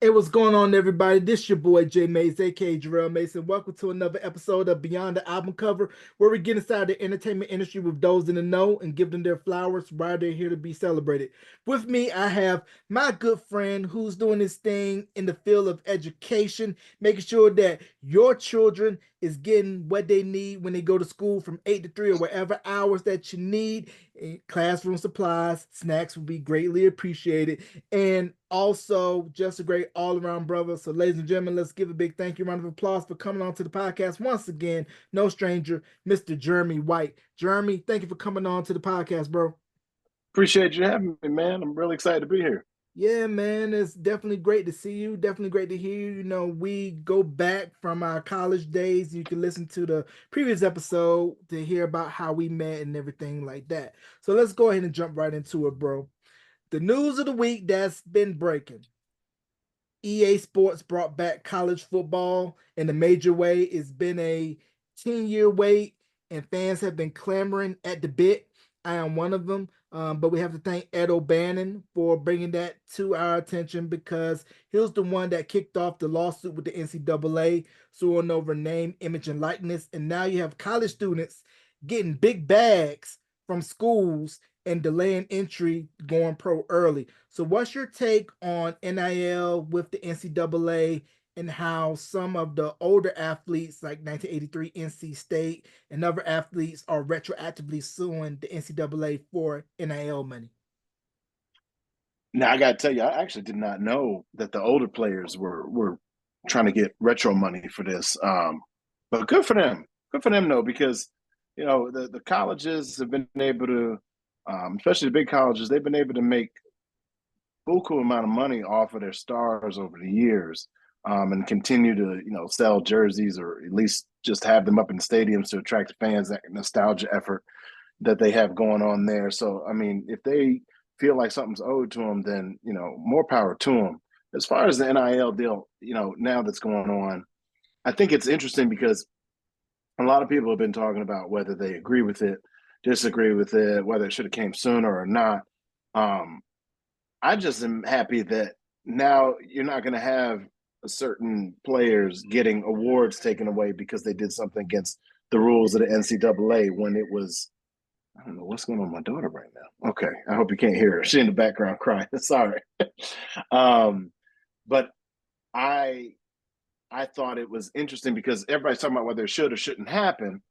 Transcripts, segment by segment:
Hey, what's going on, everybody? This your boy Jay Mays, aka Jarrell Mason. Welcome to another episode of Beyond the Album Cover, where we get inside the entertainment industry with those in the know and give them their flowers while they're here to be celebrated. With me, I have my good friend who's doing this thing in the field of education, making sure that your children is getting what they need when they go to school from 8 to 3 or whatever hours that you need. Classroom supplies, snacks will be greatly appreciated, and also just a great all-around brother. So, ladies and gentlemen, let's give a big thank you, round of applause for coming on to the podcast once again. No stranger, Mr. Jeremy White. Jeremy, thank you for coming on to the podcast, bro. Appreciate you having me, man. I'm really excited to be here. Yeah, man, it's definitely great to see you. Definitely great to hear you. You know, we go back from our college days. You can listen to the previous episode to hear about how we met and everything like that. So let's go ahead and jump right into it, bro. The news of the week that's been breaking. EA Sports brought back college football in a major way. It's been a 10-year wait, and fans have been clamoring at the bit. I am one of them. But we have to thank Ed O'Bannon for bringing that to our attention because he was the one that kicked off the lawsuit with the NCAA, suing over name, image, and likeness. And now you have college students getting big bags from schools and delaying entry going pro early. So, what's your take on NIL with the NCAA and how some of the older athletes, like 1983 NC State and other athletes, are retroactively suing the NCAA for NIL money? Now I got to tell you, I actually did not know that the older players were trying to get retro money for this. But good for them. Good for them though, because the colleges have been able to, especially the big colleges, they've been able to make buku amount of money off of their stars over the years, and continue to sell jerseys or at least just have them up in stadiums to attract the fans. That nostalgia effort that they have going on there. So, I mean, if they feel like something's owed to them, then, more power to them. As far as the NIL deal, now that's going on, I think it's interesting because a lot of people have been talking about whether they agree with it, disagree with it, whether it should have came sooner or not. Um, I just am happy that now you're not going to have certain players getting awards taken away because they did something against the rules of the NCAA when it was. I don't know what's going on with my daughter right now. Okay, I hope you can't hear her. She's in the background crying. Sorry. um, but I I thought it was interesting because everybody's talking about whether it should or shouldn't happen.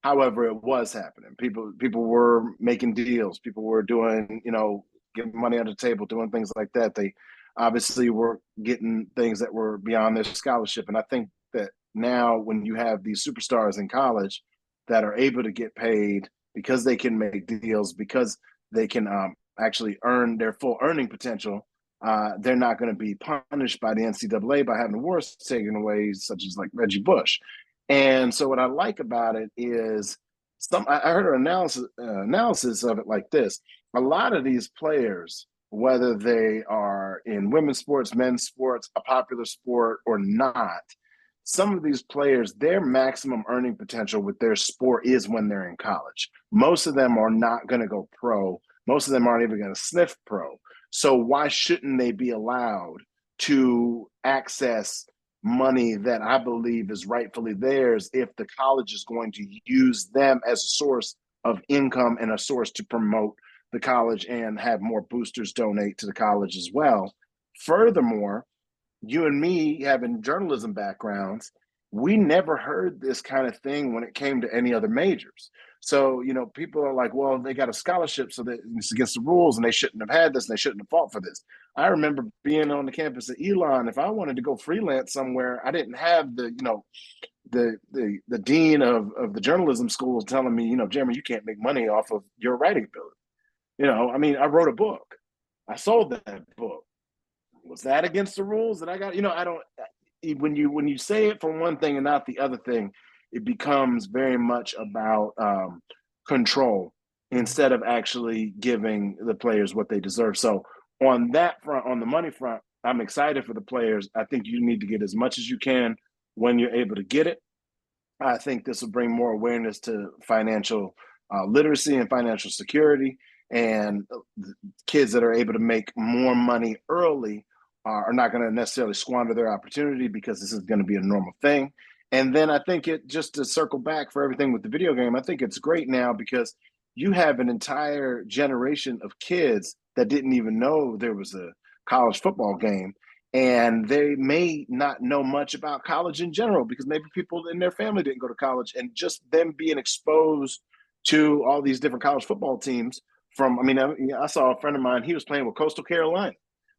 However, it was happening. People were making deals. People were doing, getting money on the table, doing things like that. They obviously were getting things that were beyond their scholarship. And I think that now when you have these superstars in college that are able to get paid because they can make deals, because they can actually earn their full earning potential, they're not going to be punished by the NCAA by having awards taken away, such as like Reggie Bush. And so what I like about it is I heard an analysis of it like this. A lot of these players, whether they are in women's sports, men's sports, a popular sport or not, some of these players, their maximum earning potential with their sport is when they're in college. Most of them are not going to go pro. Most of them aren't even going to sniff pro. So why shouldn't they be allowed to access money that I believe is rightfully theirs if the college is going to use them as a source of income and a source to promote the college and have more boosters donate to the college as well? Furthermore, you and me having journalism backgrounds, we never heard this kind of thing when it came to any other majors. So, people are like, well, they got a scholarship, so that it's against the rules and they shouldn't have had this and they shouldn't have fought for this. I remember being on the campus at Elon. If I wanted to go freelance somewhere, I didn't have the dean of the journalism school telling me, Jeremy, you can't make money off of your writing ability. I mean, I wrote a book. I sold that book. Was that against the rules that I got? I don't. When you say it for one thing and not the other thing, it becomes very much about control instead of actually giving the players what they deserve. So on that front, on the money front, I'm excited for the players. I think you need to get as much as you can when you're able to get it. I think this will bring more awareness to financial literacy and financial security, and kids that are able to make more money early are not going to necessarily squander their opportunity because this is going to be a normal thing. And then I think it, just to circle back for everything with the video game, I think it's great now because you have an entire generation of kids that didn't even know there was a college football game. And they may not know much about college in general because maybe people in their family didn't go to college, and just them being exposed to all these different college football teams from, I mean, I saw a friend of mine, he was playing with Coastal Carolina.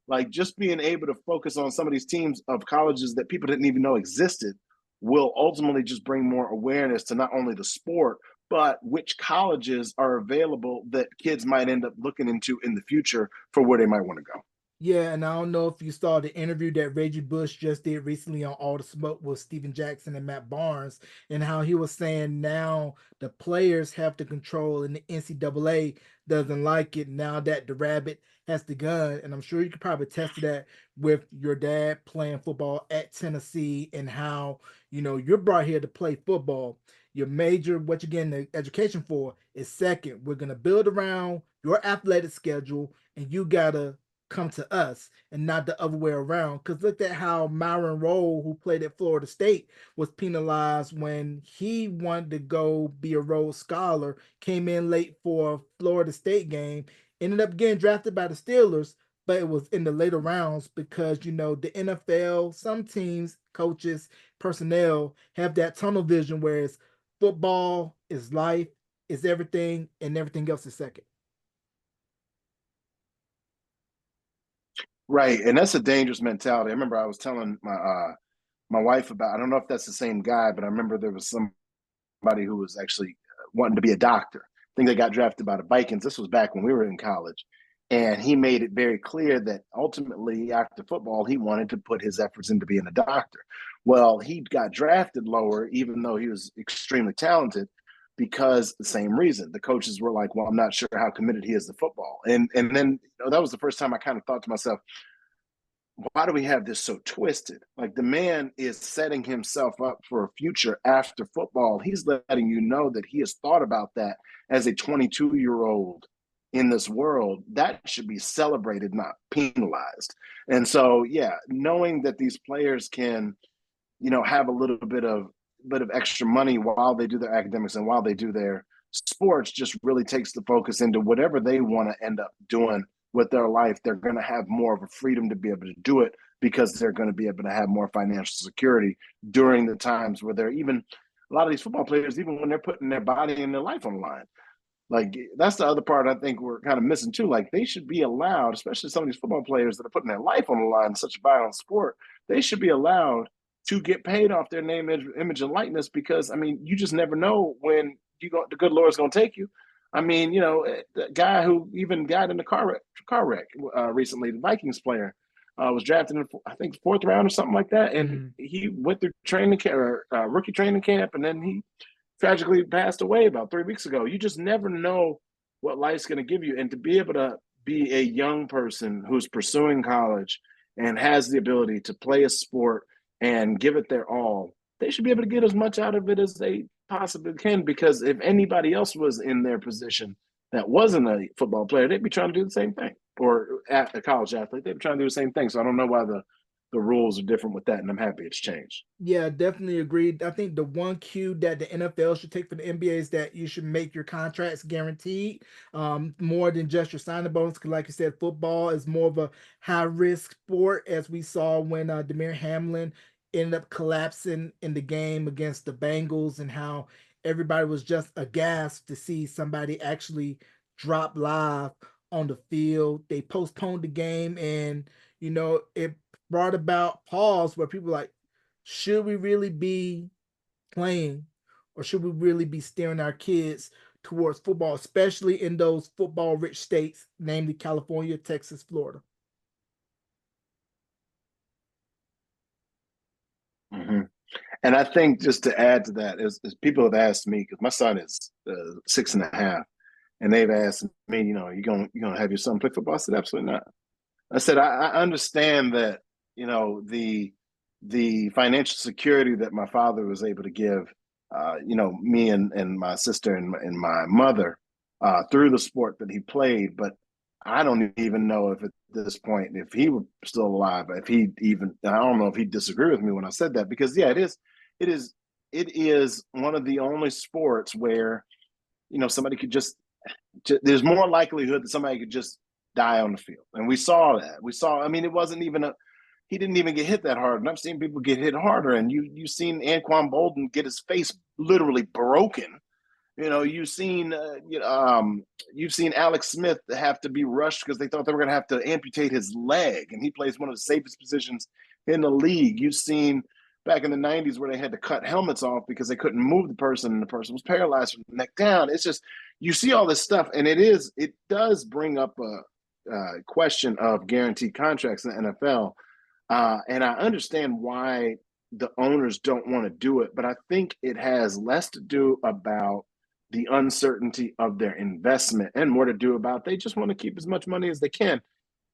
Like, just being able to focus on some of these teams of colleges that people didn't even know existed will ultimately just bring more awareness to not only the sport, but which colleges are available that kids might end up looking into in the future for where they might want to go. Yeah, and I don't know if you saw the interview that Reggie Bush just did recently on All the Smoke with Steven Jackson and Matt Barnes, and how he was saying now the players have the control and the NCAA doesn't like it now that the rabbit has the gun. And I'm sure you could probably test to that with your dad playing football at Tennessee, and how, you're brought here to play football. Your major, what you're getting the education for, is second. We're going to build around your athletic schedule, and you got to come to us and not the other way around. Because look at how Myron Rolle, who played at Florida State, was penalized when he wanted to go be a Rhodes Scholar, came in late for a Florida State game, ended up getting drafted by the Steelers, but it was in the later rounds because, the NFL, some teams, coaches, personnel have that tunnel vision, whereas football is life, is everything, and everything else is second. Right. And that's a dangerous mentality. I remember I was telling my wife about, I don't know if that's the same guy, but I remember there was somebody who was actually wanting to be a doctor. I think they got drafted by the Vikings. This was back when we were in college. And he made it very clear that ultimately, after football, he wanted to put his efforts into being a doctor. Well, he got drafted lower, even though he was extremely talented, because the same reason. The coaches were like, well, I'm not sure how committed he is to football. And then that was the first time I kind of thought to myself, why do we have this so twisted? Like, the man is setting himself up for a future after football. He's letting you know that he has thought about that as a 22-year-old in this world. That should be celebrated, not penalized. And so, yeah, knowing that these players can, have a little bit of extra money while they do their academics and while they do their sports, just really takes the focus into whatever they want to end up doing with their life. They're going to have more of a freedom to be able to do it because they're going to be able to have more financial security during the times where they're, even a lot of these football players, even when they're putting their body and their life on the line. Like, that's the other part I think we're kind of missing too. Like, they should be allowed, especially some of these football players that are putting their life on the line in such a violent sport, they should be allowed to get paid off their name, image, and likeness, because I mean, you just never know when the good Lord's going to take you. I mean, the guy who even died in the car wreck recently, the Vikings player, was drafted in, I think, fourth round or something like that, and he went through training camp, or rookie training camp, and then he tragically passed away about 3 weeks ago. You just never know what life's going to give you, and to be able to be a young person who's pursuing college and has the ability to play a sport and give it their all, they should be able to get as much out of it as they possibly can. Because if anybody else was in their position that wasn't a football player, they'd be trying to do the same thing. Or at a college athlete, they'd be trying to do the same thing. So I don't know why the rules are different with that, and I'm happy it's changed. Yeah, definitely agreed. I think the one cue that the NFL should take for the NBA is that you should make your contracts guaranteed, more than just your signing bonus. Because, like you said, football is more of a high risk sport, as we saw when Demir Hamlin ended up collapsing in the game against the Bengals, and how everybody was just aghast to see somebody actually drop live on the field. They postponed the game, and it brought about pause where people were like, should we really be playing, or should we really be steering our kids towards football, especially in those football rich states, namely California, Texas, Florida? Mm-hmm. And I think, just to add to that, is people have asked me, because my son is 6.5, and they've asked me, you gonna have your son play football? I said, absolutely not. I said, I understand that, the financial security that my father was able to give, me and my sister and my mother, through the sport that he played. But I don't even know if at this point, if he were still alive, if he even, I don't know if he'd disagree with me when I said that, because yeah, it is, it is one of the only sports where, somebody could there's more likelihood that somebody could just die on the field. And we saw that. I mean, it wasn't even he didn't even get hit that hard. And I've seen people get hit harder. And you've seen Anquan Bolden get his face literally broken. You've seen Alex Smith have to be rushed because they thought they were going to have to amputate his leg, and he plays one of the safest positions in the league. You've seen back in the 90s where they had to cut helmets off because they couldn't move the person and the person was paralyzed from the neck down. It's just, you see all this stuff, and it does bring up a question of guaranteed contracts in the NFL. And I understand why the owners don't want to do it, but I think it has less to do about the uncertainty of their investment and more to do about they just want to keep as much money as they can.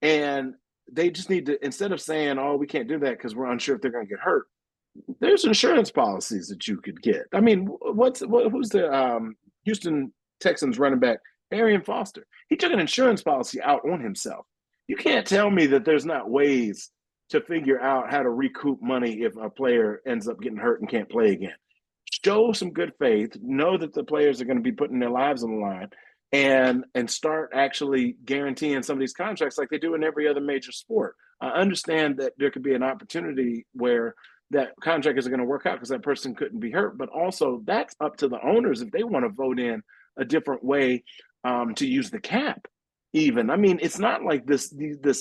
And they just need to, instead of saying, oh, we can't do that because we're unsure if they're going to get hurt, there's insurance policies that you could get. I mean, who's the Houston Texans running back, Arian Foster? He took an insurance policy out on himself. You can't tell me that there's not ways to figure out how to recoup money if a player ends up getting hurt and can't play again. Show some good faith, know that the players are going to be putting their lives on the line, and start actually guaranteeing some of these contracts like they do in every other major sport. I understand that there could be an opportunity where that contract isn't going to work out because that person couldn't be hurt, but also that's up to the owners if they want to vote in a different way to use the cap. Even, I mean, it's not like this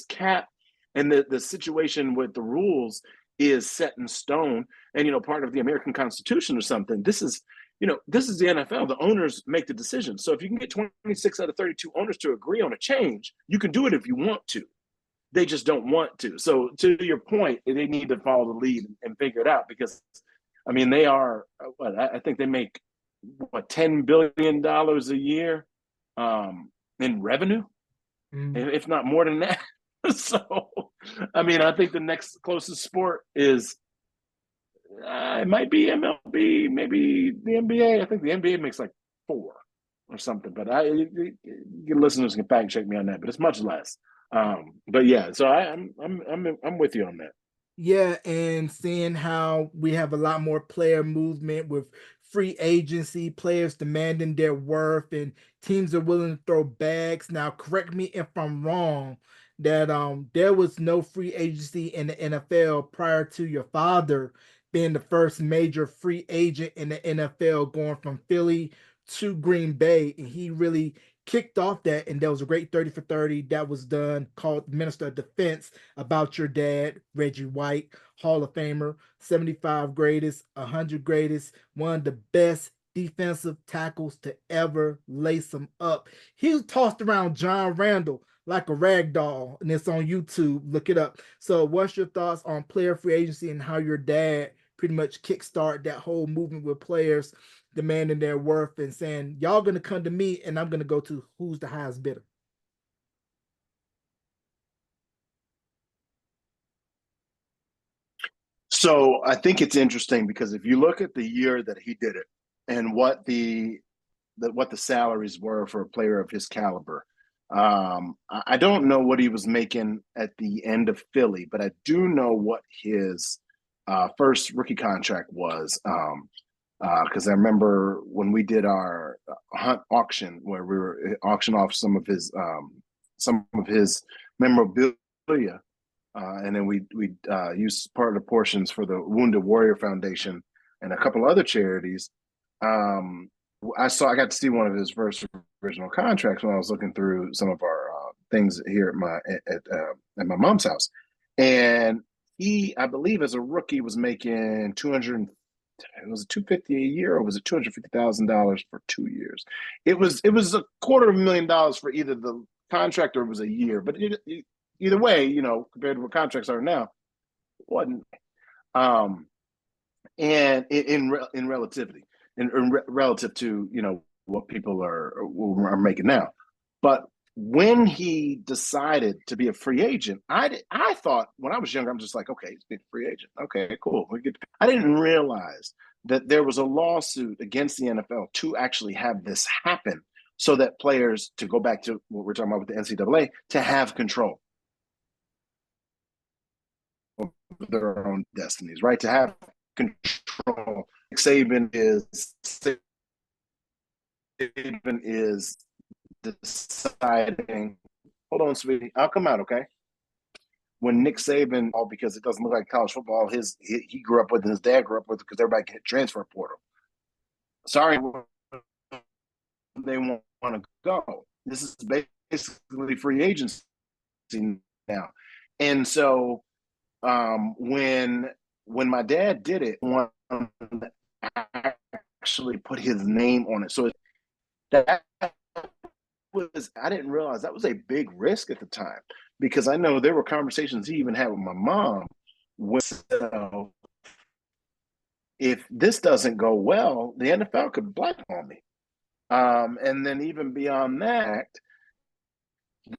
cap and the situation with the rules is set in stone and part of the American Constitution or something. This is the NFL. The owners make the decision. So if you can get 26 out of 32 owners to agree on a change, you can do it if you want to. They just don't want to. So to your point, they need to follow the lead and figure it out because, I mean, they are. I think they make $10 billion a year in revenue, if not more than that. So, I mean, I think the next closest sport is it might be MLB, maybe the NBA. I think the NBA makes like 4 or something, but your listeners can fact check me on that. But it's much less. But yeah, so I'm with you on that. Yeah, and seeing how we have a lot more player movement with free agency, players demanding their worth, and teams are willing to throw bags. Now, correct me if I'm wrong, that there was no free agency in the NFL prior to your father being the first major free agent in the NFL, going from Philly to Green Bay, and he really kicked off that, and there was a great 30 for 30 that was done called Minister of Defense about your dad, Reggie White, Hall of Famer, 75 greatest, 100 greatest, one of the best defensive tackles to ever lace them up. He tossed around John Randall like a rag doll, and it's on YouTube. Look it up. So what's your thoughts on player free agency and how your dad pretty much kickstart that whole movement with players demanding their worth and saying, y'all going to come to me and I'm going to go to who's the highest bidder? So I think it's interesting because if you look at the year that he did it and what the salaries were for a player of his caliber, I don't know what he was making at the end of Philly, but I do know what his first rookie contract was. Because I remember when we did our hunt auction where we were auction off some of his memorabilia, and then we used part of the portions for the Wounded Warrior Foundation and a couple other charities. I got to see one of his first original contracts when I was looking through some of our things here at my mom's house, and he, I believe, as a rookie, was making 200. It was 250 a year, or was it $250,000 for 2 years? It was $250,000 for either the contract or it was a year. But either way, compared to what contracts are now, it wasn't. And in relativity, relative to what people are making now, but when he decided to be a free agent, I thought when I was younger, I'm just like, okay, he's being a free agent. Okay, cool. I didn't realize that there was a lawsuit against the NFL to actually have this happen, so that players, to go back to what we're talking about with the NCAA, to have control of their own destinies, right? To have control. Saban is deciding. Hold on, sweetie. I'll come out, okay? When Nick Saban, all because it doesn't look like college football, he grew up with, and his dad grew up with, because everybody can hit transfer portal. Sorry, they want to go. This is basically free agency now, and so when my dad did it, one actually put his name on it. So that was, I didn't realize that was a big risk at the time, because I know there were conversations he even had with my mom. If this doesn't go well, the NFL could blackball me. And then even beyond that,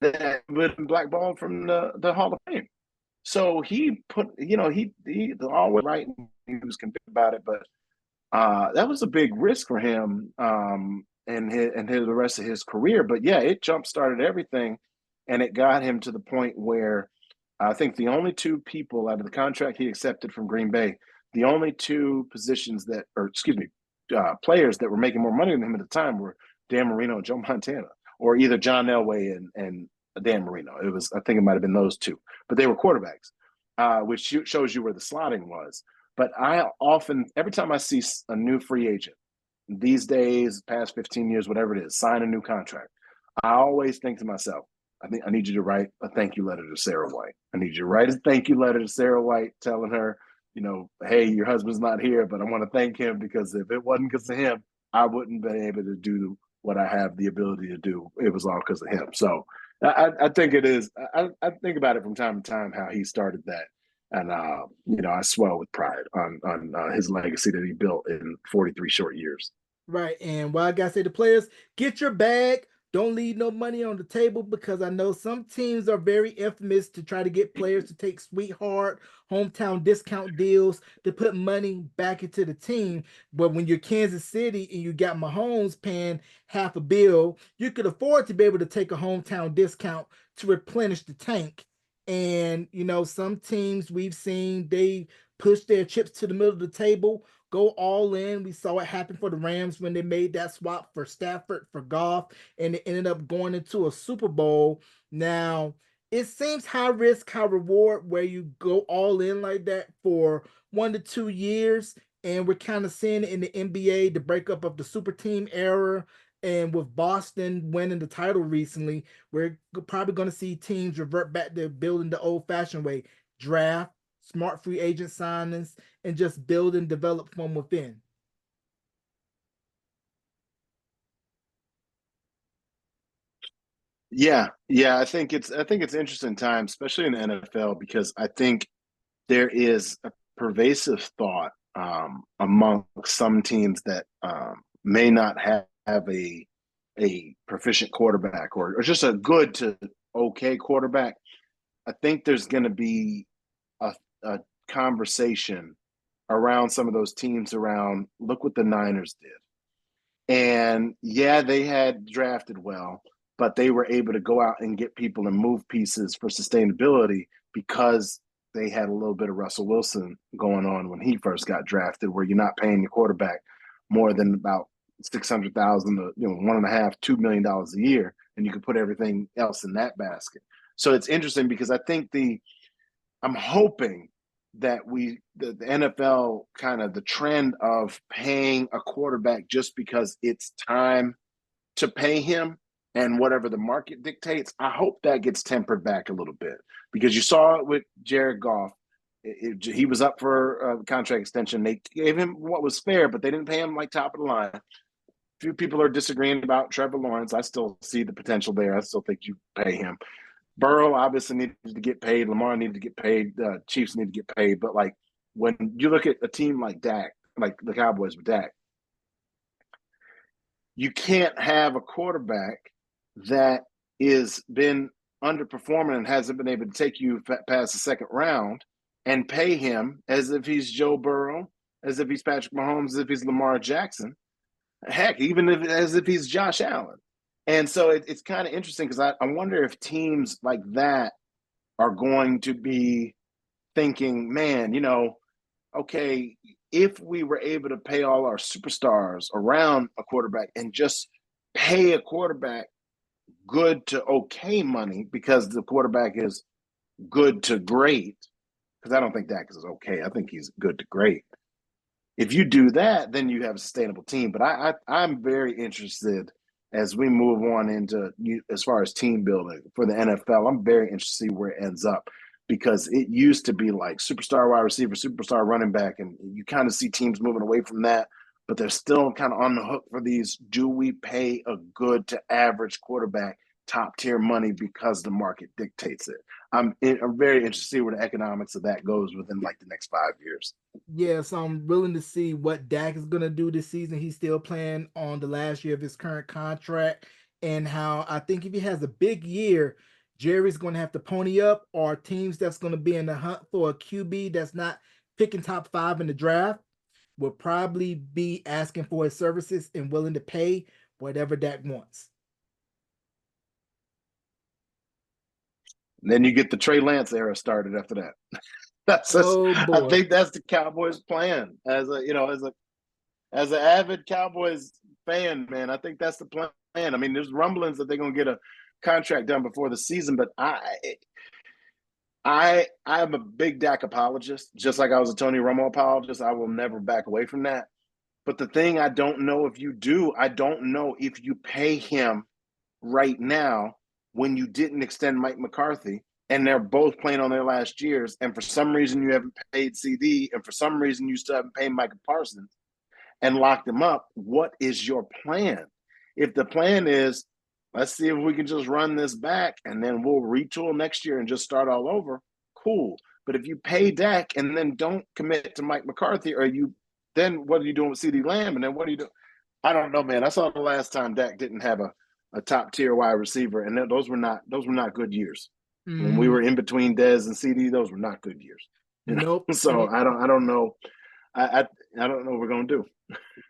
that would have been blackballed from the Hall of Fame. So he put, he always right. He was convicted about it, but that was a big risk for him, and the rest of his career. But yeah, it jump started everything, and it got him to the point where I think the only two people out of the contract he accepted from Green Bay, the only two positions that, or excuse me, players that were making more money than him at the time were Dan Marino and Joe Montana, or either John Elway and Dan Marino. It was, I think it might have been those two, but they were quarterbacks, which shows you where the slotting was. But I often, every time I see a new free agent these days, past 15 years, whatever it is, sign a new contract, I always think to myself, I need you to write a thank you letter to Sarah White. I need you to write a thank you letter to Sarah White telling her, hey, your husband's not here, but I want to thank him, because if it wasn't because of him, I wouldn't be able to do what I have the ability to do. It was all because of him. So I think it is. I think about it from time to time how he started that. And, I swell with pride on his legacy that he built in 43 short years. Right. And what I gotta say to players, get your bag. Don't leave no money on the table, because I know some teams are very infamous to try to get players to take sweetheart hometown discount deals to put money back into the team. But when you're Kansas City and you got Mahomes paying half a bill, you could afford to be able to take a hometown discount to replenish the tank. And some teams we've seen, they push their chips to the middle of the table, go all in. We saw it happen for the Rams when they made that swap for Stafford for Goff, and it ended up going into a Super Bowl. Now, it seems high risk, high reward where you go all in like that for 1 to 2 years. And we're kind of seeing it in the NBA, the breakup of the super team era. And with Boston winning the title recently, we're probably going to see teams revert back to building the old fashioned way: draft, smart free agent signings, and just build and develop from within. Yeah. I think it's interesting time, especially in the NFL, because I think there is a pervasive thought among some teams that may not have a proficient quarterback, or just a good to okay quarterback. I think there's going to be a conversation around some of those teams around, look what the Niners did. And yeah, they had drafted well, but they were able to go out and get people and move pieces for sustainability, because they had a little bit of Russell Wilson going on when he first got drafted, where you're not paying your quarterback more than about 600,000 to $1.5–2 million a year, and you can put everything else in that basket. So it's interesting, because I think I'm hoping that the NFL, kind of the trend of paying a quarterback just because it's time to pay him and whatever the market dictates, I hope that gets tempered back a little bit, because you saw it with Jared Goff. He was up for a contract extension. They gave him what was fair, but they didn't pay him like top of the line. Few people are disagreeing about Trevor Lawrence. I still see the potential there. I still think you pay him. Burrow obviously needed to get paid. Lamar needed to get paid. Chiefs need to get paid. But like, when you look at a team like Dak, like the Cowboys with Dak, you can't have a quarterback that is been underperforming and hasn't been able to take you past the second round and pay him as if he's Joe Burrow, as if he's Patrick Mahomes, as if he's Lamar Jackson, heck, even as if he's Josh Allen. And so it's kind of interesting because I wonder if teams like that are going to be thinking, man, okay, if we were able to pay all our superstars around a quarterback and just pay a quarterback good to okay money because the quarterback is good to great, because I don't think Dak is okay. I think he's good to great. If you do that, then you have a sustainable team. But I'm very interested as we move on into as far as team building for the NFL. I'm very interested to see where it ends up because it used to be like superstar wide receiver, superstar running back, and you kind of see teams moving away from that. But they're still kind of on the hook for these. Do we pay a good to average quarterback top tier money because the market dictates it? I'm very interested to see where the economics of that goes within like the next 5 years. Yeah, so I'm willing to see what Dak is gonna do this season. He's still playing on the last year of his current contract, and how I think if he has a big year, Jerry's gonna have to pony up, or teams that's gonna be in the hunt for a QB that's not picking top 5 in the draft will probably be asking for his services and willing to pay whatever Dak wants. And then you get the Trey Lance era started after that. That's just, Oh I boy. think that's the Cowboys' plan as a as an avid Cowboys fan, man. I think that's the plan. I mean, there's rumblings that they're gonna get a contract done before the season, but I'm a big Dak apologist, just like I was a Tony Romo apologist. I will never back away from that. But the thing I don't know if you do, I don't know if you pay him right now when you didn't extend Mike McCarthy and they're both playing on their last years, and for some reason you haven't paid CD, and for some reason you still haven't paid Micah Parsons and locked him up. What is your plan? If the plan is, let's see if we can just run this back and then we'll retool next year and just start all over, cool. But if you pay Dak and then don't commit to Mike McCarthy, or you then what are you doing with CD Lamb? And then what are you doing? I don't know, man. I saw the last time Dak didn't have a top tier wide receiver, and those were not good years. When we Mm, were in between Dez and CD, those were not good years. nope. So I don't know. I don't know what we're gonna do.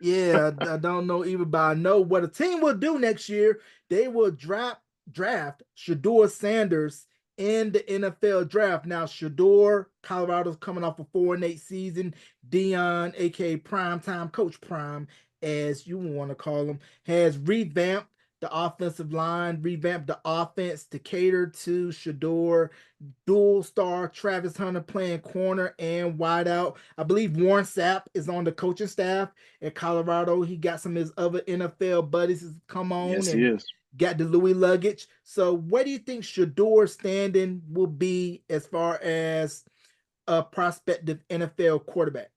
Yeah, I don't know either, but I know what a team will do next year. They will draft Shador Sanders in the NFL draft. Now, Shador, Colorado's coming off a 4-8 season. Dion, aka Primetime Coach Prime, as you want to call him, has revamped the offensive line, revamped the offense to cater to Shador. Dual star Travis Hunter playing corner and wideout. I believe Warren Sapp is on the coaching staff at Colorado. He got some of his other NFL buddies come on Yes, he and is. got the Louis luggage. So, where do you think Shador's standing will be as far as a prospective NFL quarterback?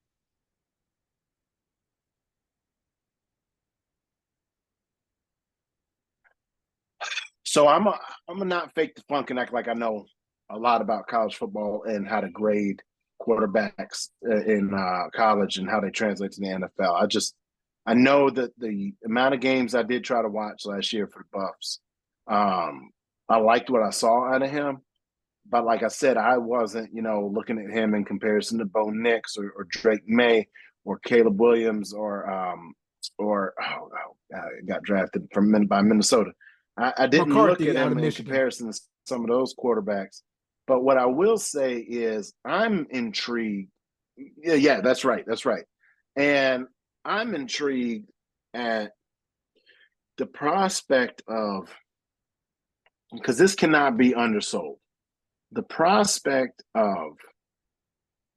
So I'm a not fake the funk and act like I know a lot about college football and how to grade quarterbacks in college and how they translate to the NFL. I know that the amount of games I did try to watch last year for the Buffs, I liked what I saw out of him. But like I said, I wasn't, looking at him in comparison to Bo Nix or Drake May or Caleb Williams or got drafted by Minnesota. I didn't look at McCarthy out of him in Michigan. comparison to some of those quarterbacks. But what I will say is I'm intrigued. Yeah, that's right. That's right. And I'm intrigued at the prospect of, because this cannot be undersold, the prospect of,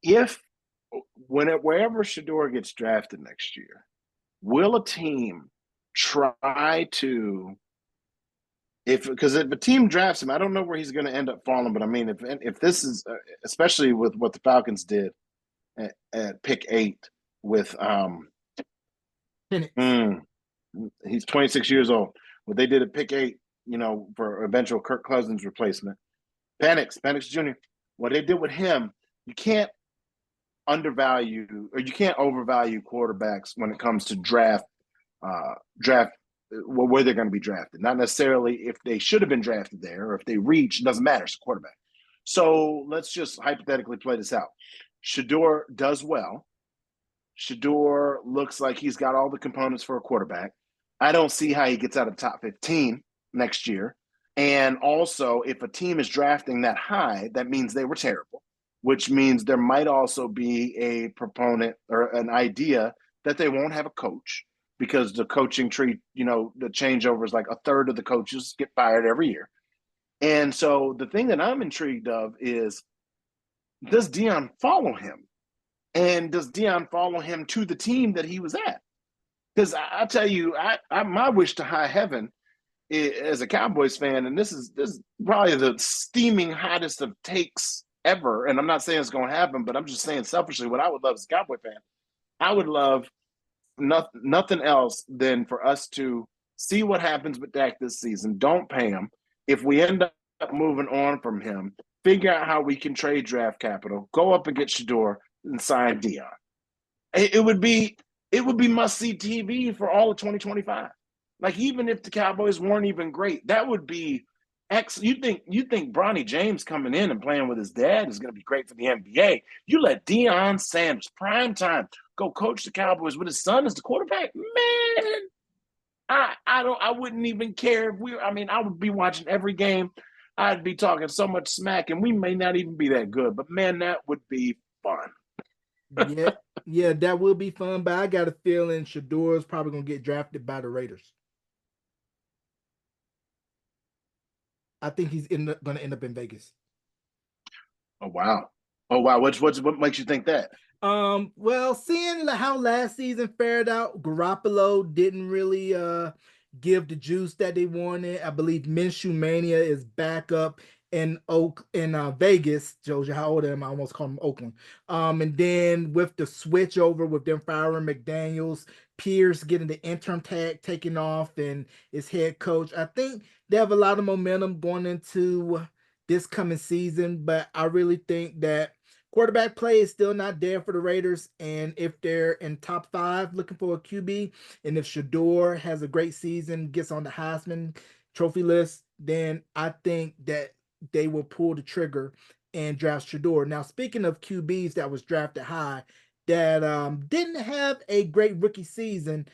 if wherever Shador gets drafted next year, will a team try to, because if a team drafts him, I don't know where he's going to end up falling, but I mean, if this is especially with what the Falcons did at pick 8 with Penix. mm, he's 26 years old. What they did at pick 8, for eventual Kirk Cousins replacement, Penix Jr. What they did with him, you can't undervalue or you can't overvalue quarterbacks when it comes to draft where they're going to be drafted. Not necessarily if they should have been drafted there or if they reach, it doesn't matter. It's a quarterback. So let's just hypothetically play this out. Shador does well. Shador looks like he's got all the components for a quarterback. I don't see how he gets out of the top 15. next year. And also, if a team is drafting that high, that means they were terrible, which means there might also be a proponent or an idea that they won't have a coach because the coaching tree, the changeover is like a third of the coaches get fired every year. And so the thing that I'm intrigued of is, does Deion follow him? And does Deion follow him to the team that he was at? Because I tell you, my wish to high heaven as a Cowboys fan, and this is probably the steaming hottest of takes ever. And I'm not saying it's going to happen, but I'm just saying selfishly, what I would love as a Cowboy fan, I would love nothing else than for us to see what happens with Dak this season. Don't pay him. If we end up moving on from him, figure out how we can trade draft capital, go up and get Shador and sign Deion. It would be must see TV for all of 2025. Like, even if the Cowboys weren't even great, that would be you think Bronny James coming in and playing with his dad is going to be great for the NBA? You let Deion Sanders, prime time, go coach the Cowboys with his son as the quarterback, man. I wouldn't even care if I would be watching every game. I'd be talking so much smack, and we may not even be that good, but man, that would be fun. Yeah, that will be fun, but I got a feeling Shador is probably gonna get drafted by the Raiders. I think he's gonna end up in Vegas. Oh wow. What makes you think that? Well, seeing how last season fared out, Garoppolo didn't really give the juice that they wanted. I believe Minshew Mania is back up in Vegas. Jojo, how old am I? Almost called him Oakland. And then with the switch over with them firing McDaniels, Pierce getting the interim tag taken off and his head coach, I think they have a lot of momentum going into this coming season. But I really think that quarterback play is still not there for the Raiders. And if they're in top 5 looking for a QB, and if Shador has a great season, gets on the Heisman trophy list, then I think that they will pull the trigger and draft Shador. Now, speaking of QBs that was drafted high, that didn't have a great rookie season,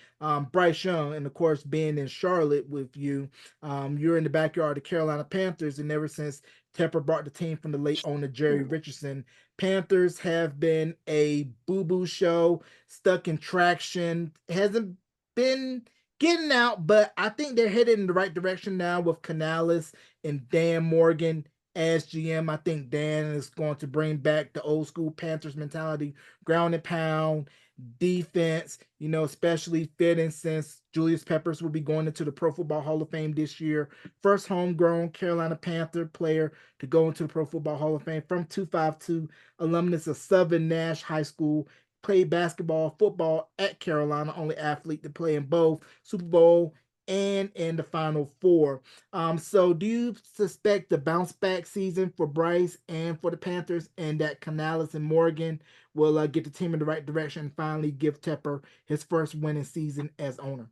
Bryce Young, and of course, being in Charlotte with you, you're in the backyard of the Carolina Panthers, and ever since Tepper brought the team from the late owner Jerry Richardson, Panthers have been a boo-boo show, stuck in traction, hasn't been getting out, but I think they're headed in the right direction now with Canales and Dan Morgan as GM. I think Dan is going to bring back the old school Panthers mentality, ground and pound, defense, especially fitting since Julius Peppers will be going into the Pro Football Hall of Fame this year. First homegrown Carolina Panther player to go into the Pro Football Hall of Fame from 252, alumnus of Southern Nash High School, played basketball, football at Carolina, only athlete to play in both Super Bowl and in the Final Four. So do you suspect the bounce back season for Bryce and for the Panthers, and that Canales and Morgan will get the team in the right direction and finally give Tepper his first winning season as owner?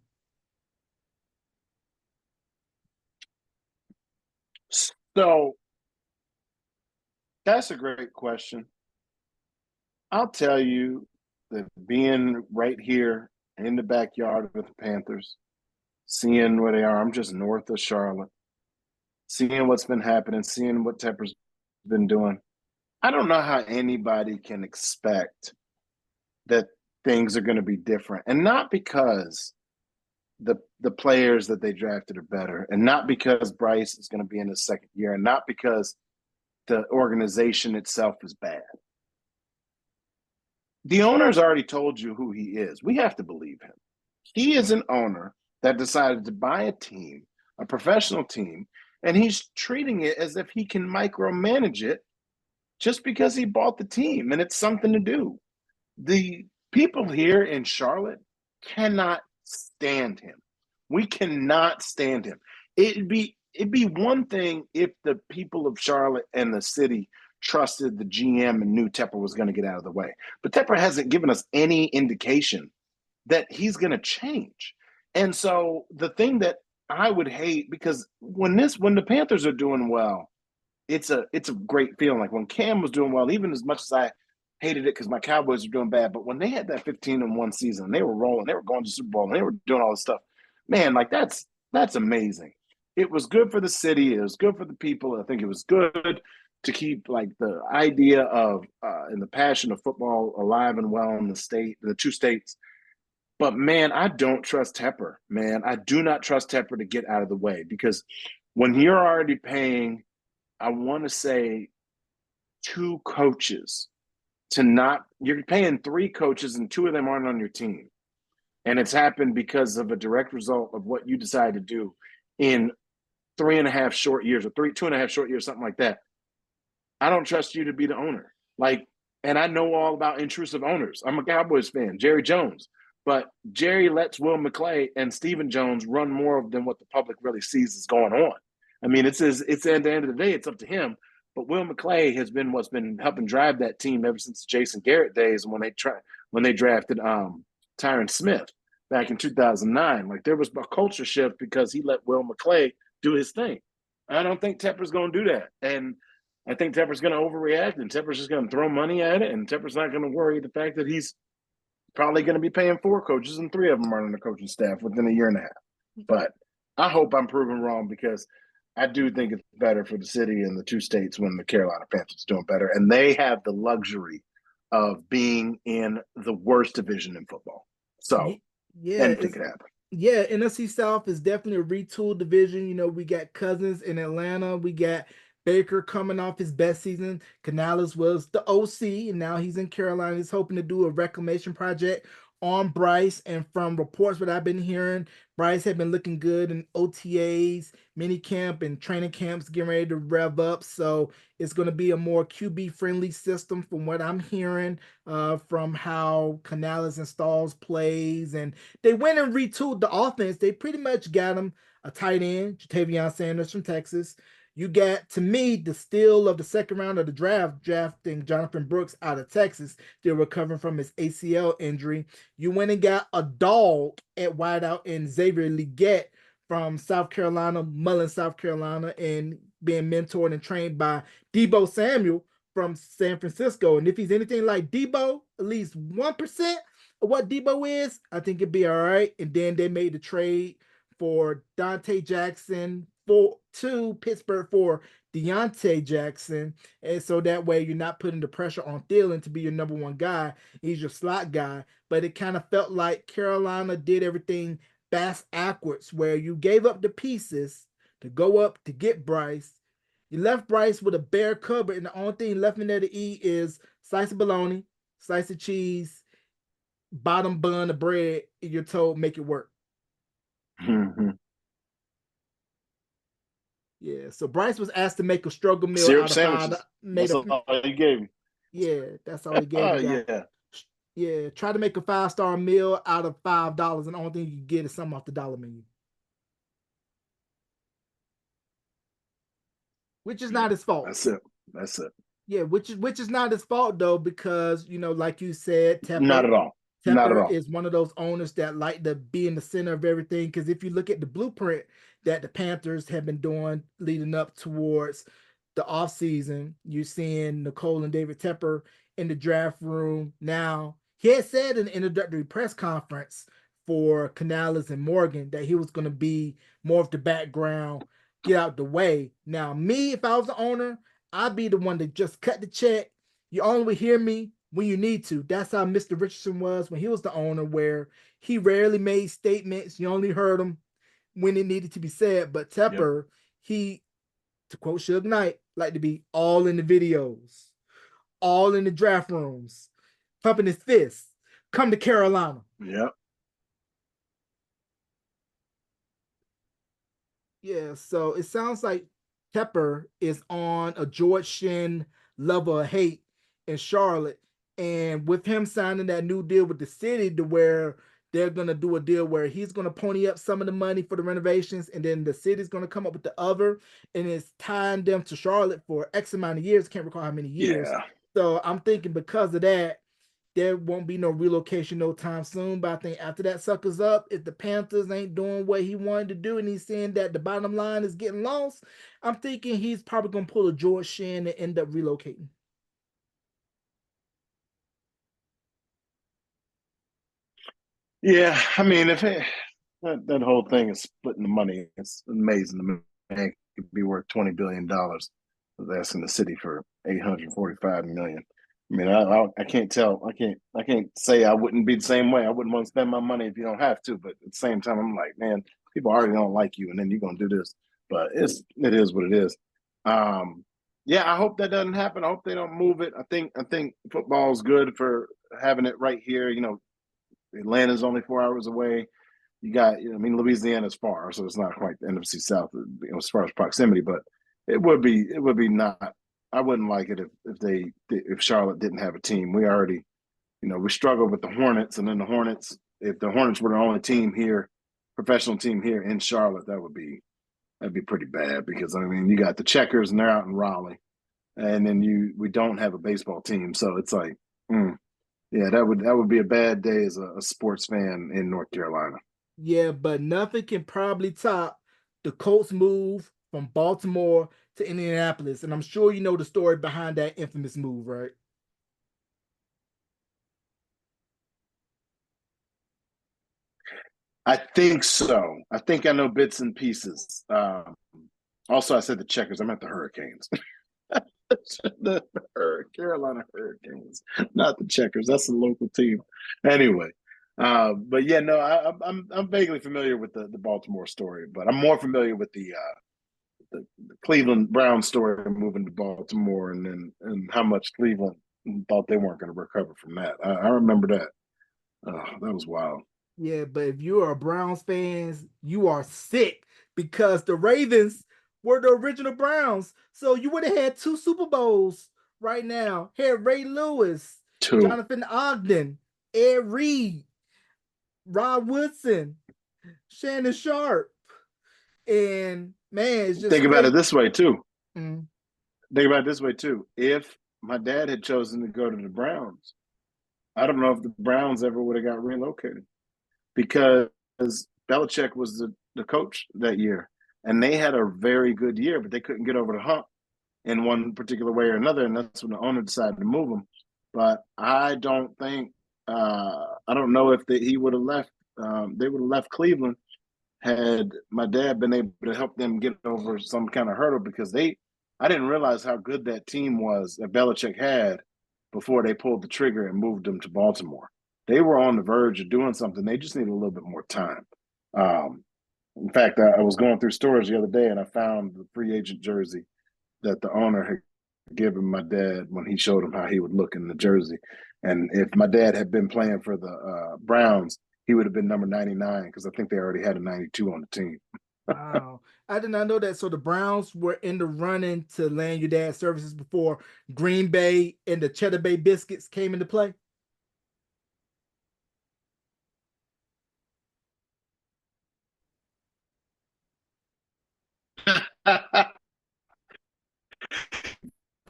So that's a great question. I'll tell you that being right here in the backyard with the Panthers, seeing where they are, I'm just north of Charlotte, seeing what's been happening, seeing what Tepper's been doing. I don't know how anybody can expect that things are going to be different. And not because the players that they drafted are better, and not because Bryce is going to be in his second year, and not because the organization itself is bad. The owner's already told you who he is. We have to believe him. He is an owner that decided to buy a team, a professional team, and he's treating it as if he can micromanage it just because he bought the team and it's something to do. The people here in Charlotte cannot stand him. We cannot stand him. It'd be one thing if the people of Charlotte and the city trusted the GM and knew Tepper was going to get out of the way. But Tepper hasn't given us any indication that he's going to change. And so the thing that I would hate, because when the Panthers are doing well, it's a great feeling. Like when Cam was doing well, even as much as I hated it because my Cowboys were doing bad, but when they had that 15-1 season, they were rolling, they were going to Super Bowl, and they were doing all this stuff. Man, like that's amazing. it was good for the city. It was good for the people. I think it was good to keep like the idea of and the passion of football alive and well in the two states. But man, I don't trust Tepper. Man, I do not trust Tepper to get out of the way because when you're already paying, I want to say two coaches to not, you're paying three coaches and two of them aren't on your team. And it's happened because of a direct result of what you decide to do in 3.5 short years or 2.5 short years, something like that. I don't trust you to be the owner. Like, and I know all about intrusive owners. I'm a Cowboys fan, Jerry Jones. But Jerry lets Will McClay and Stephen Jones run more than what the public really sees is going on. I mean, it's at the end of the day, it's up to him. But Will McClay has been what's been helping drive that team ever since the Jason Garrett days when they drafted Tyron Smith back in 2009. Like there was a culture shift because he let Will McClay do his thing. I don't think Tepper's going to do that, and I think Tepper's going to overreact, and Tepper's just going to throw money at it, and Tepper's not going to worry the fact that he's probably going to be paying 4 coaches and 3 of them are on the coaching staff within a year and a half. But I hope I'm proven wrong because I do think it's better for the city and the two states when the Carolina Panthers doing better, and they have the luxury of being in the worst division in football. So yeah, anything could happen. Yeah, NFC South is definitely a retooled division. You know, we got Cousins in Atlanta. We got Baker coming off his best season. Canales was the OC, and now he's in Carolina. He's hoping to do a reclamation project on Bryce. And from reports that I've been hearing, Bryce had been looking good in OTAs, mini camp, and training camps, getting ready to rev up. So it's going to be a more QB friendly system from what I'm hearing from how Canales installs plays. And they went and retooled the offense. They pretty much got him a tight end, Jatavion Sanders from Texas. You got, to me, the steal of the second round of the draft, drafting Jonathan Brooks out of Texas, still recovering from his ACL injury. You went and got a dog at wideout in Xavier Legette from South Carolina, Mullen, South Carolina, and being mentored and trained by Deebo Samuel from San Francisco. And if he's anything like Deebo, at least 1% of what Deebo is, I think it'd be all right. And then they made the trade for Dante Jackson to Pittsburgh for Deontay Jackson. And so that way you're not putting the pressure on Thielen to be your number one guy. He's your slot guy. But it kind of felt like Carolina did everything backwards, where you gave up the pieces to go up to get Bryce. You left Bryce with a bare cupboard, and the only thing left in there to eat is slice of bologna, slice of cheese, bottom bun of bread, and you're told make it work. Mm-hmm. Yeah, so Bryce was asked to make a struggle meal Syrup out of sandwiches. That's all you gave him. Yeah, that's all he gave the guy. Yeah, try to make a 5-star meal out of $5, and the only thing you get is something off the dollar menu. Which is not his fault. That's it. Yeah, which is not his fault though, because like you said, Tepper, not at all. Not at all. Is one of those owners that like to be in the center of everything. Because if you look at the blueprint that the Panthers have been doing leading up towards the offseason, you're seeing Nicole and David Tepper in the draft room now. He had said in the introductory press conference for Canales and Morgan that he was going to be more of the background, get out the way. Now, me, if I was the owner, I'd be the one to just cut the check. You only would hear me when you need to. That's how Mr. Richardson was when he was the owner, where he rarely made statements. You only heard him when it needed to be said. But Tepper, he, to quote Suge Knight, like to be all in the videos, all in the draft rooms, pumping his fists. Come to Carolina. Yep. Yeah, so it sounds like Tepper is on a George Shinn level of hate in Charlotte. And with him signing that new deal with the city, to where they're going to do a deal where he's going to pony up some of the money for the renovations, and then the city's going to come up with the other, and it's tying them to Charlotte for X amount of years. Can't recall how many years. Yeah. So I'm thinking because of that, there won't be no relocation no time soon. But I think after that sucker's up, if the Panthers ain't doing what he wanted to do and he's seeing that the bottom line is getting lost, I'm thinking he's probably going to pull a George Shinn and end up relocating. Yeah, I mean, that whole thing is splitting the money. It's amazing. The man could be worth $20 billion. I was asking the city for 845 million. I mean, I can't tell. I can't say I wouldn't be the same way. I wouldn't want to spend my money if you don't have to. But at the same time, I'm like, man, people already don't like you, and then you're gonna do this. But it is what it is. Um, yeah, I hope that doesn't happen. I hope they don't move it. I think football is good for having it right here. You know, Atlanta's only 4 hours away. You got, I mean, Louisiana's far, so it's not quite the NFC South, you know, as far as proximity. But it would be not. I wouldn't like it if Charlotte didn't have a team. We already, you know, we struggled with the Hornets, and then the Hornets. If the Hornets were the only team here, professional team here in Charlotte, that'd be pretty bad because I mean, you got the Checkers and they're out in Raleigh, and then we don't have a baseball team, so it's like, yeah, that would be a bad day as a sports fan in North Carolina. Yeah, but nothing can probably top the Colts move from Baltimore to Indianapolis. And I'm sure you know the story behind that infamous move, right? I think so. I think I know bits and pieces. Also, I said the Checkers. I meant the Hurricanes. the Carolina Hurricanes, not the Checkers. That's a local team. Anyway, but yeah, no, I'm vaguely familiar with the Baltimore story, but I'm more familiar with the Cleveland Brown story moving to Baltimore, and how much Cleveland thought they weren't going to recover from that. I remember that. That was wild. Yeah, but if you are Browns fans, you are sick because the Ravens were the original Browns. So you would have had two Super Bowls right now. Had Ray Lewis, Two. Jonathan Ogden, Ed Reed, Rod Woodson, Shannon Sharp. And man, it's just Think about it crazy. this way too. Mm. Think about it this way too. If my dad had chosen to go to the Browns, I don't know if the Browns ever would have got relocated because Belichick was the coach that year, and they had a very good year, but they couldn't get over the hump in one particular way or another, and that's when the owner decided to move them. But I don't think I don't know if he would have left. They would have left Cleveland had my dad been able to help them get over some kind of hurdle because I didn't realize how good that team was that Belichick had before they pulled the trigger and moved them to Baltimore. They were on the verge of doing something. They just needed a little bit more time. Um, in fact, I was going through stores the other day and I found the free agent jersey that the owner had given my dad when he showed him how he would look in the jersey. And if my dad had been playing for the Browns, he would have been number 99 because I think they already had a 92 on the team. Wow. I did not know that. So the Browns were in the running to land your dad's services before Green Bay and the Cheddar Bay Biscuits came into play.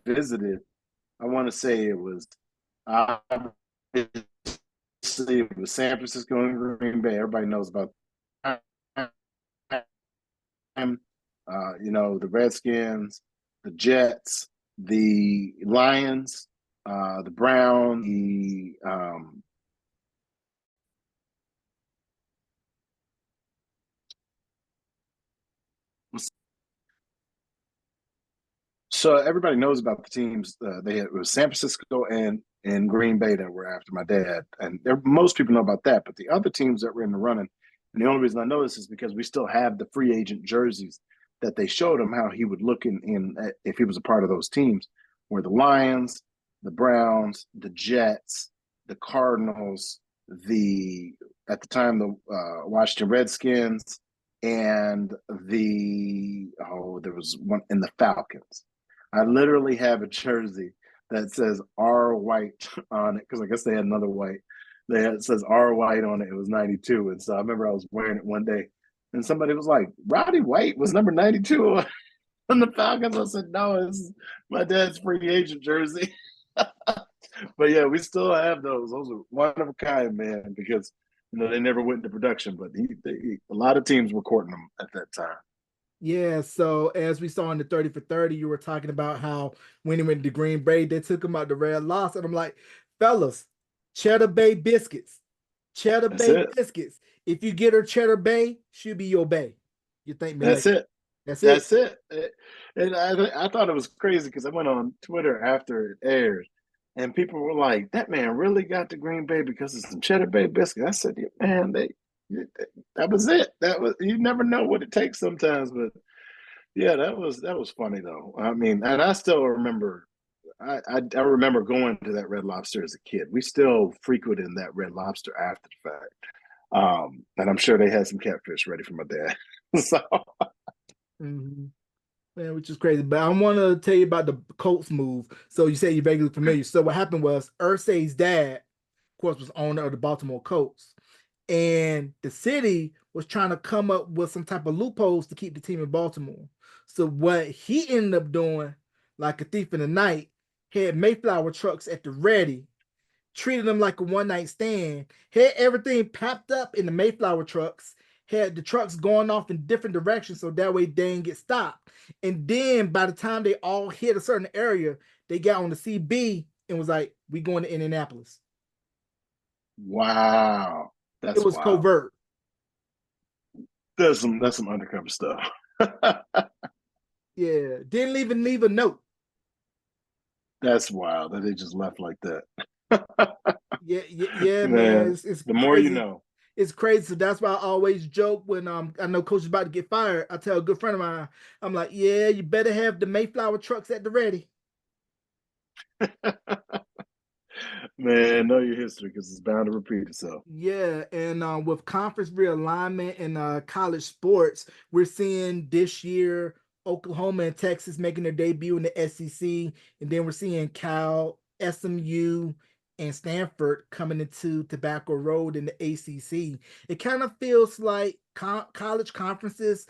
Visited. I want to say it was uh, it was San Francisco and Green Bay. Everybody knows about you know, the Redskins, the Jets, the Lions, the Browns, the so everybody knows about the teams. It was San Francisco and Green Bay that were after my dad, and most people know about that. But the other teams that were in the running, and the only reason I know this is because we still have the free agent jerseys that they showed him how he would look in if he was a part of those teams, were the Lions, the Browns, the Jets, the Cardinals, the at the time the Washington Redskins, and there was one in the Falcons. I literally have a jersey that says R White on it because I guess they had another white. It says R White on it. It was 92. And so I remember I was wearing it one day and somebody was like, Roddy White was number 92 on the Falcons. I said, no, it's my dad's free agent jersey. But yeah, we still have those. Those are one of a kind, man, because you know they never went into production, but a lot of teams were courting them at that time. Yeah, so as we saw in the 30 for 30, you were talking about how when he went to Green Bay, they took him out the red loss. And I'm like, fellas, Cheddar Bay Biscuits, Cheddar That's Bay it. Biscuits. If you get her Cheddar Bay, she'll be your Bay. You think me That's later. it. That's it. That's it. And I thought it was crazy because I went on Twitter after it aired, and people were like, "That man really got the Green Bay because of some Cheddar Bay biscuit." I said, yeah, "Man, that was it. That was you never know what it takes sometimes." But yeah, that was funny though. I mean, and I still remember. I remember going to that Red Lobster as a kid. We still frequented that Red Lobster after the fact. And I'm sure they had some catfish ready for my dad. So Mhm. Man, which is crazy. But I want to tell you about the Colts move. So you say you're vaguely familiar. So what happened was Irsay's dad, of course, was owner of the Baltimore Colts, and the city was trying to come up with some type of loopholes to keep the team in Baltimore. So what he ended up doing, like a thief in the night, had Mayflower trucks at the ready, treated them like a one night stand, had everything packed up in the Mayflower trucks, had the trucks going off in different directions so that way they didn't get stopped. And then by the time they all hit a certain area, they got on the CB and was like, we going to Indianapolis. wow, It that's was wild. covert. That's some undercover stuff. Yeah. Didn't even leave a note. That's wild that they just left like that. Yeah, yeah, yeah, man. Man, It's the more you crazy. know. It's crazy. So that's why I always joke when I know coach is about to get fired. I tell a good friend of mine, I'm like, yeah, you better have the Mayflower trucks at the ready. Man, know your history because it's bound to repeat itself. Yeah, and with conference realignment and college sports, we're seeing this year Oklahoma and Texas making their debut in the SEC, and then we're seeing Cal, SMU, and Stanford coming into Tobacco Road in the ACC. It kind of feels like college conferences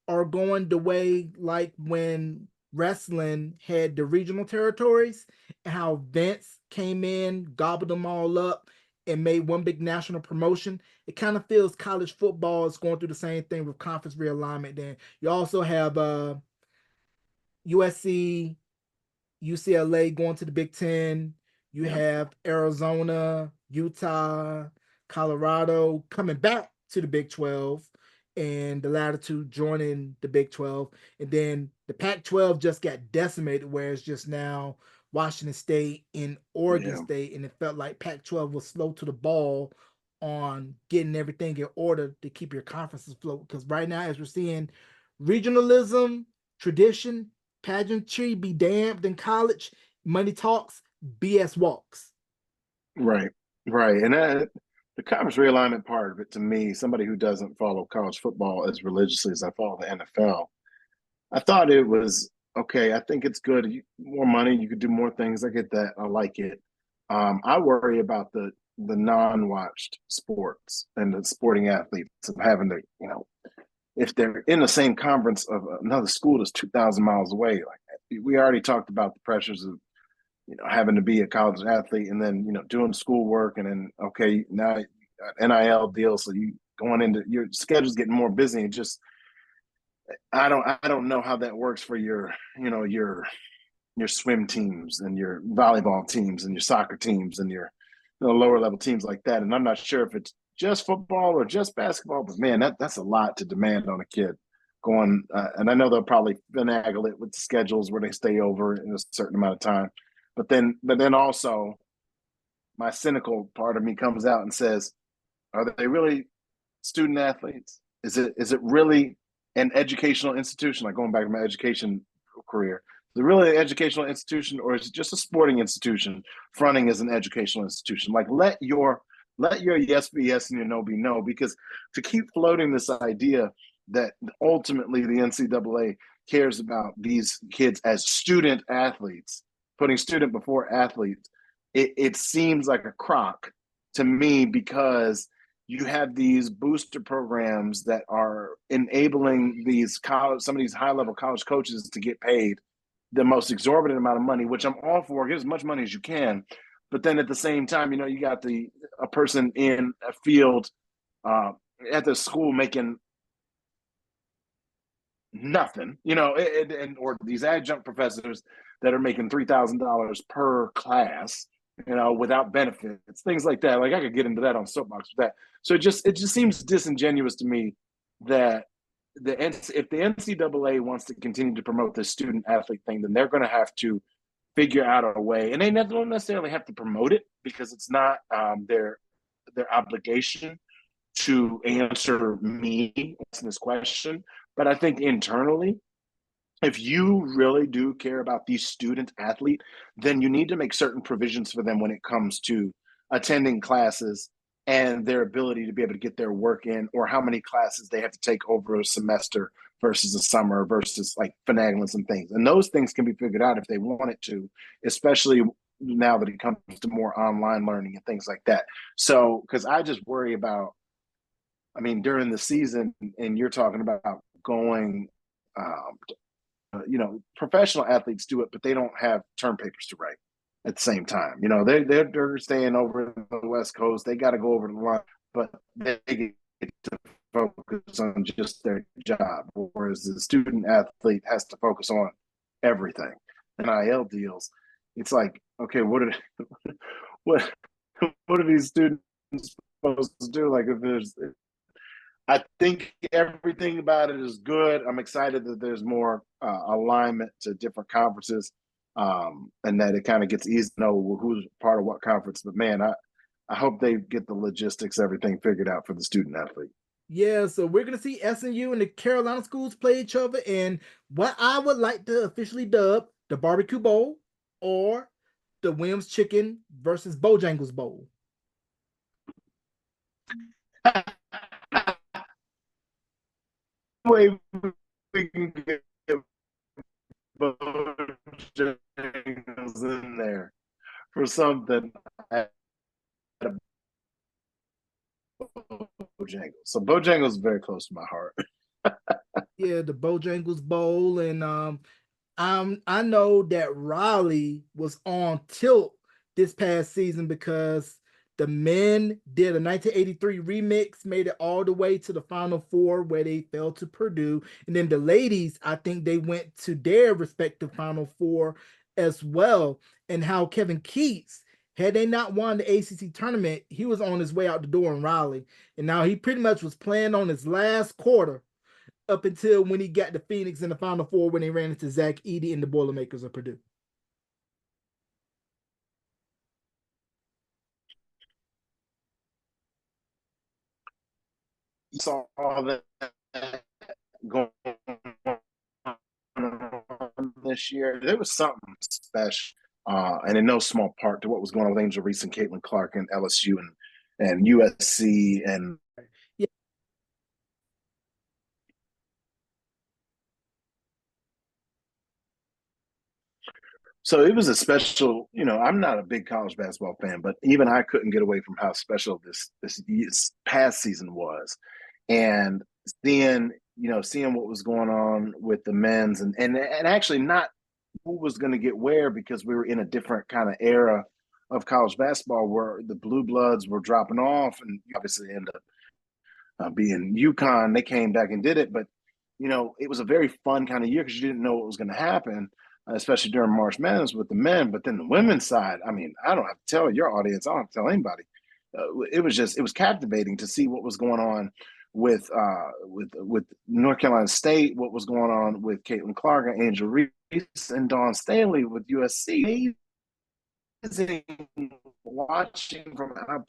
are going the way like when wrestling had the regional territories and how Vince came in, gobbled them all up and made one big national promotion. It kind of feels college football is going through the same thing with conference realignment. Then you also have USC, UCLA going to the Big Ten. You Yeah, have Arizona, Utah, Colorado coming back to the Big 12, and the latter two joining the Big 12. And then the Pac 12 just got decimated, where it's just now Washington State and Oregon yeah, State. And it felt like Pac 12 was slow to the ball on getting everything in order to keep your conferences afloat. Because right now, as we're seeing, regionalism, tradition, pageantry be damned in college. Money talks, BS walks. right, right. And the conference realignment part of it, to me, somebody who doesn't follow college football as religiously as I follow the NFL, I thought it was okay. I think it's good. More money, you could do more things. I get that. I like it. I worry about the non-watched sports and the sporting athletes of having to, if they're in the same conference of another school that's 2,000 miles away. Like we already talked about the pressures of having to be a college athlete and then doing schoolwork and then okay now NIL deal, so you going into your schedule's getting more busy and just I don't know how that works for your swim teams and your volleyball teams and your soccer teams and your lower level teams like that. And I'm not sure if it's just football or just basketball, but man, that's a lot to demand on a kid going. And I know they'll probably finagle it with the schedules where they stay over in a certain amount of time. But then also my cynical part of me comes out and says, are they really student athletes? Is it really an educational institution? Like going back to my education career, is it really an educational institution, or is it just a sporting institution fronting as an educational institution? Like let your yes be yes and your no be no, because to keep floating this idea that ultimately the NCAA cares about these kids as student athletes, putting student before athletes, it seems like a crock to me because you have these booster programs that are enabling some of these high level college coaches to get paid the most exorbitant amount of money, which I'm all for. Get as much money as you can, but then at the same time, you got a person in a field uh, at the school making nothing, or these adjunct professors that are making $3,000 per class, without benefits, things like that. Like I could get into that on soapbox with that. So it just seems disingenuous to me that if the NCAA wants to continue to promote this student athlete thing, then they're going to have to figure out a way, and they don't necessarily have to promote it because it's not their obligation to answer me asking this question. But I think internally, if you really do care about these student athlete, then you need to make certain provisions for them when it comes to attending classes and their ability to be able to get their work in, or how many classes they have to take over a semester versus a summer versus like finagling some things. And those things can be figured out if they wanted to, especially now that it comes to more online learning and things like that. So, because I just worry about, I mean, during the season, and you're talking about going professional athletes do it, but they don't have term papers to write at the same time. They're staying over the West Coast. They got to go over the line, but they get to focus on just their job, whereas the student athlete has to focus on everything. NIL deals. It's like, okay, what what are these students supposed to do? Like, if there's I think everything about it is good. I'm excited that there's more alignment to different conferences, and that it kind of gets easy to know who's part of what conference. But man, I hope they get the logistics, everything figured out for the student athlete. Yeah, so we're gonna see SMU and the Carolina schools play each other in what I would like to officially dub the Barbecue Bowl or the Williams Chicken versus Bojangles Bowl. Way we can get Bojangles in there for something at Bojangles. So Bojangles is very close to my heart. Yeah, the Bojangles Bowl, and I know that Raleigh was on tilt this past season because the men did a 1983 remix, made it all the way to the Final Four where they fell to Purdue. And then the ladies, I think they went to their respective Final Four as well. And how Kevin Keats, had they not won the ACC tournament, he was on his way out the door in Raleigh. And now he pretty much was playing on his last quarter up until when he got the Phoenix in the Final Four when they ran into Zach Edey and the Boilermakers of Purdue. Saw that going on this year. There was something special, and in no small part to what was going on with Angel Reese and Caitlin Clark and LSU and USC and Yeah, so it was a special. I'm not a big college basketball fan, but even I couldn't get away from how special this past season was, and seeing seeing what was going on with the men's and actually not who was going to get where, because we were in a different kind of era of college basketball where the blue bloods were dropping off, and obviously ended up being UConn. They came back and did it, but it was a very fun kind of year because you didn't know what was going to happen, especially during March Madness with the men. But then the women's side, I mean, I don't have to tell your audience, I don't have to tell anybody. It was captivating to see what was going on with North Carolina State, what was going on with Caitlin Clark and Angel Reese and Dawn Staley with USC. Amazing watching from an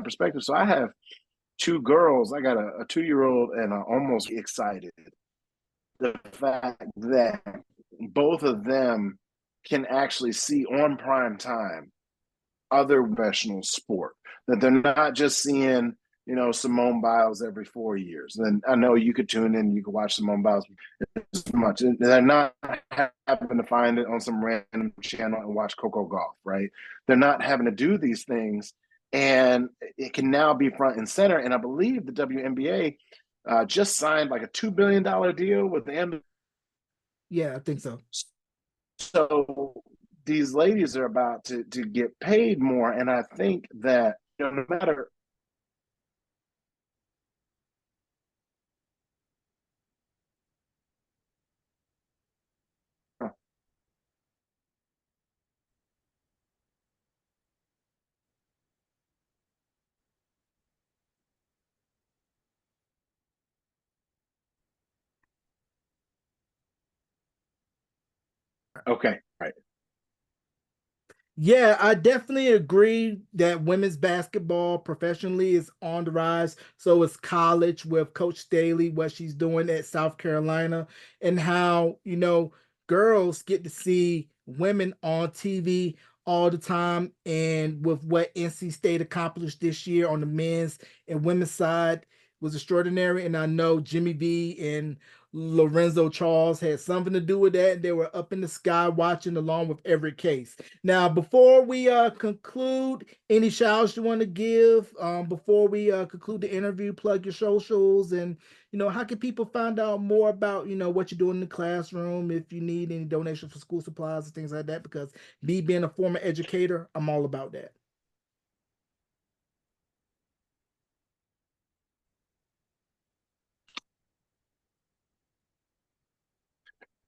perspective. So I have two girls. I got a 2-year-old and I'm almost excited. The fact that both of them can actually see on prime time other professional sport, that they're not just seeing Simone Biles every 4 years. And I know you could tune in, you could watch Simone Biles as much. They're not having to find it on some random channel and watch Coco Golf, right? They're not having to do these things, and it can now be front and center. And I believe the WNBA just signed like a $2 billion deal with the NBA. yeah, I think so. So these ladies are about to get paid more, and I think that no matter Okay, right. Yeah, I definitely agree that women's basketball professionally is on the rise. So is college with Coach Staley, what she's doing at South Carolina, and how, girls get to see women on TV all the time. And with what NC State accomplished this year on the men's and women's side was extraordinary. And I know Jimmy V and Lorenzo Charles had something to do with that. They were up in the sky watching along with every case. Now, before we conclude, any shouts you want to give before we conclude the interview, plug your socials, and how can people find out more about what you're doing in the classroom, if you need any donations for school supplies and things like that, because me being a former educator, I'm all about that.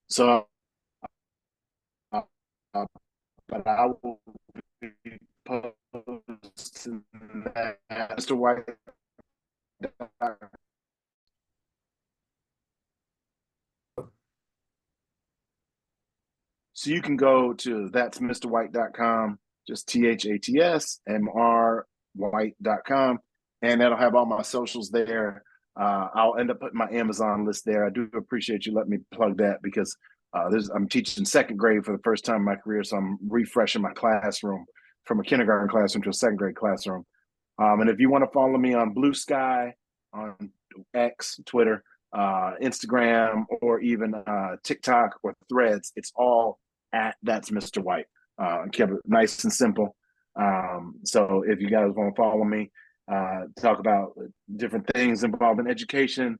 So, uh, uh, but I will be posting that, Mr. White. So you can go to that's mrwhite.com, just THATSMR white.com, and that'll have all my socials there. I'll end up putting my Amazon list there. I do appreciate you letting me plug that because I'm teaching second grade for the first time in my career, so I'm refreshing my classroom from a kindergarten classroom to a second grade classroom. And if you want to follow me on Blue Sky, on X, Twitter, Instagram, or even TikTok or Threads, it's all at That's Mr. White. Kept it nice and simple. So if you guys want to follow me, talk about different things involved in education.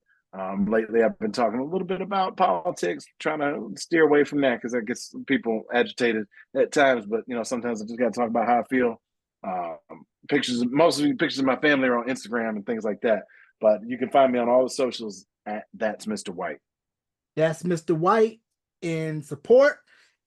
Lately, I've been talking a little bit about politics, trying to steer away from that because that gets people agitated at times. But sometimes I just got to talk about how I feel. Pictures, mostly pictures of my family are on Instagram and things like that. But you can find me on all the socials at That's Mr. White. That's Mr. White in support.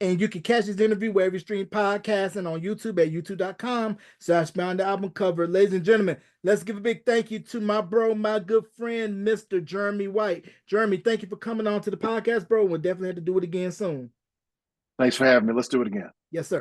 And you can catch this interview wherever you stream podcasts and on YouTube at youtube.com/Beyond the Album Cover. Ladies and gentlemen, let's give a big thank you to my bro, my good friend, Mr. Jeremy White. Jeremy, thank you for coming on to the podcast, bro. We'll definitely have to do it again soon. Thanks for having me. Let's do it again. Yes, sir.